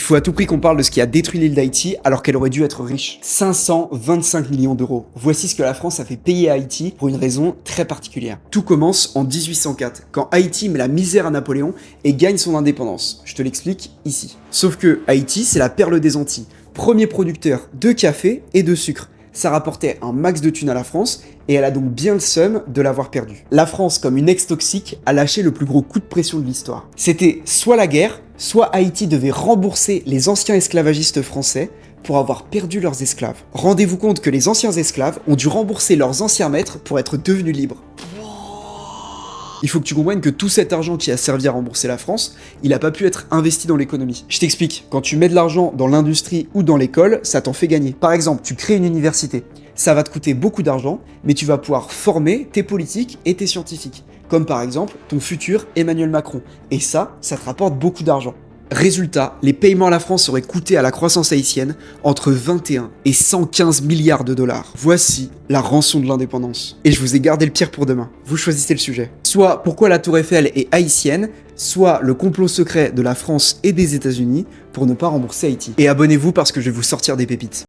faut à tout prix qu'on parle de ce qui a détruit l'île d'Haïti alors qu'elle aurait dû être riche. 525 millions d'euros. Voici ce que la France a fait payer à Haïti pour une raison très particulière. Tout commence en 1804, quand Haïti met la misère à Napoléon et gagne son indépendance. Je te l'explique ici. Sauf que Haïti, c'est la perle des Antilles. Premier producteur de café et de sucre. Ça rapportait un max de thunes à la France et elle a donc bien le seum de l'avoir perdu. La France, comme une ex-toxique, a lâché le plus gros coup de pression de l'histoire. C'était soit la guerre, soit Haïti devait rembourser les anciens esclavagistes français pour avoir perdu leurs esclaves. Rendez-vous compte que les anciens esclaves ont dû rembourser leurs anciens maîtres pour être devenus libres. Il faut que tu comprennes que tout cet argent qui a servi à rembourser la France, il n'a pas pu être investi dans l'économie. Je t'explique, quand tu mets de l'argent dans l'industrie ou dans l'école, ça t'en fait gagner. Par exemple, tu crées une université. Ça va te coûter beaucoup d'argent, mais tu vas pouvoir former tes politiques et tes scientifiques. Comme par exemple ton futur Emmanuel Macron. Et ça te rapporte beaucoup d'argent. Résultat, les paiements à la France auraient coûté à la croissance haïtienne entre 21 et 115 milliards de dollars. Voici la rançon de l'indépendance. Et je vous ai gardé le pire pour demain. Vous choisissez le sujet. Soit pourquoi la Tour Eiffel est haïtienne, soit le complot secret de la France et des États-Unis pour ne pas rembourser Haïti. Et abonnez-vous parce que je vais vous sortir des pépites.